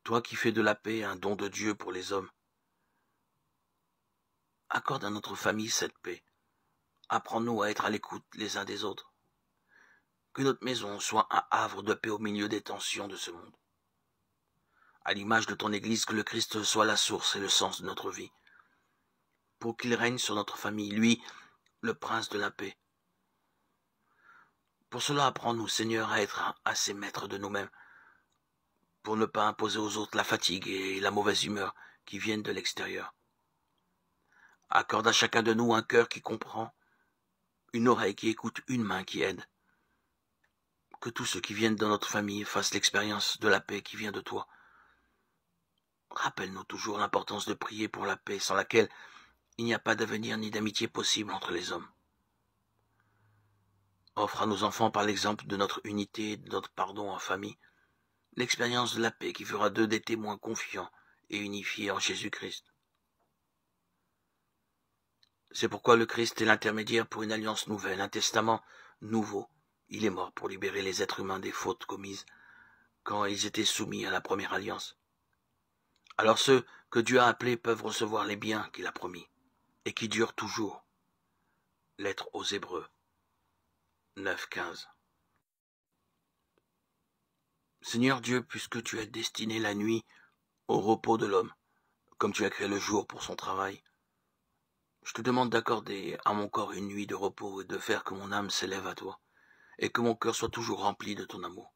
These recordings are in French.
Toi qui fais de la paix un don de Dieu pour les hommes, accorde à notre famille cette paix. Apprends-nous à être à l'écoute les uns des autres. Que notre maison soit un havre de paix au milieu des tensions de ce monde. À l'image de ton Église, que le Christ soit la source et le sens de notre vie, pour qu'il règne sur notre famille, lui, le prince de la paix. Pour cela, apprends-nous, Seigneur, à être assez maîtres de nous-mêmes, pour ne pas imposer aux autres la fatigue et la mauvaise humeur qui viennent de l'extérieur. Accorde à chacun de nous un cœur qui comprend, une oreille qui écoute, une main qui aide. Que tous ceux qui viennent dans notre famille fassent l'expérience de la paix qui vient de toi. Rappelle-nous toujours l'importance de prier pour la paix, sans laquelle il n'y a pas d'avenir ni d'amitié possible entre les hommes. Offre à nos enfants, par l'exemple de notre unité et de notre pardon en famille, l'expérience de la paix qui fera d'eux des témoins confiants et unifiés en Jésus-Christ. C'est pourquoi le Christ est l'intermédiaire pour une alliance nouvelle, un testament nouveau. Il est mort pour libérer les êtres humains des fautes commises quand ils étaient soumis à la première alliance. Alors ceux que Dieu a appelés peuvent recevoir les biens qu'il a promis et qui durent toujours. Lettre aux Hébreux 9:15. Seigneur Dieu, puisque tu as destiné la nuit au repos de l'homme, comme tu as créé le jour pour son travail, je te demande d'accorder à mon corps une nuit de repos et de faire que mon âme s'élève à toi, et que mon cœur soit toujours rempli de ton amour.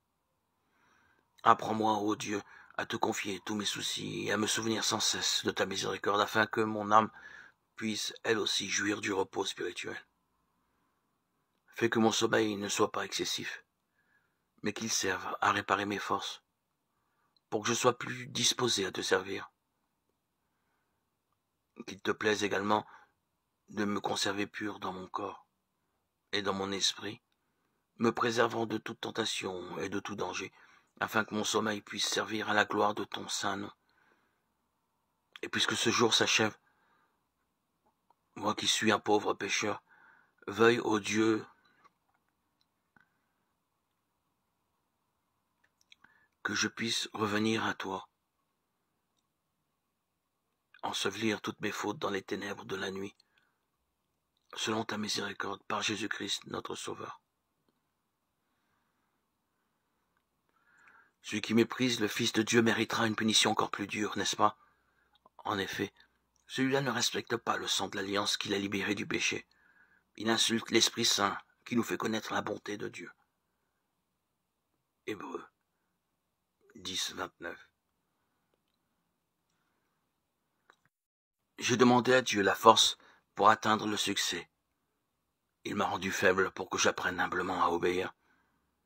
Apprends-moi, ô Dieu, à te confier tous mes soucis et à me souvenir sans cesse de ta miséricorde, afin que mon âme puisse, elle aussi, jouir du repos spirituel. Fais que mon sommeil ne soit pas excessif, mais qu'il serve à réparer mes forces, pour que je sois plus disposé à te servir. Qu'il te plaise également de me conserver pur dans mon corps et dans mon esprit, me préservant de toute tentation et de tout danger, afin que mon sommeil puisse servir à la gloire de ton saint nom. Et puisque ce jour s'achève, moi qui suis un pauvre pécheur, veuille, ô Dieu, que je puisse revenir à toi, ensevelir toutes mes fautes dans les ténèbres de la nuit, selon ta miséricorde, par Jésus-Christ notre Sauveur. Celui qui méprise le Fils de Dieu méritera une punition encore plus dure, n'est-ce pas? En effet, celui-là ne respecte pas le sang de l'alliance qu'il a libéré du péché. Il insulte l'Esprit Saint qui nous fait connaître la bonté de Dieu. Hébreux 10:29. J'ai demandé à Dieu la force pour atteindre le succès. Il m'a rendu faible pour que j'apprenne humblement à obéir.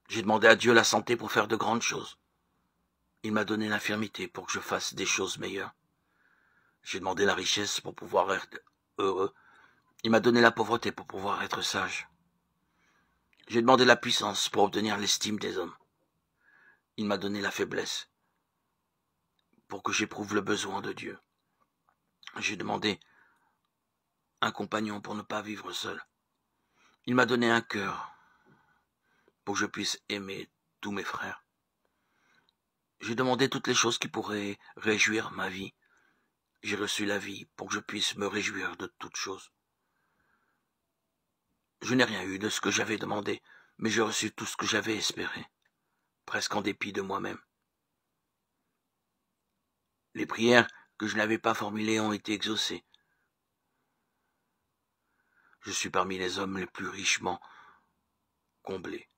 J'ai demandé à Dieu la santé pour faire de grandes choses. Il m'a donné l'infirmité pour que je fasse des choses meilleures. J'ai demandé la richesse pour pouvoir être heureux. Il m'a donné la pauvreté pour pouvoir être sage. J'ai demandé la puissance pour obtenir l'estime des hommes. Il m'a donné la faiblesse pour que j'éprouve le besoin de Dieu. J'ai demandé un compagnon pour ne pas vivre seul. Il m'a donné un cœur pour que je puisse aimer tous mes frères. J'ai demandé toutes les choses qui pourraient réjouir ma vie. J'ai reçu la vie pour que je puisse me réjouir de toutes choses. Je n'ai rien eu de ce que j'avais demandé, mais j'ai reçu tout ce que j'avais espéré, presque en dépit de moi-même. Les prières que je n'avais pas formulées ont été exaucées. Je suis parmi les hommes les plus richement comblés.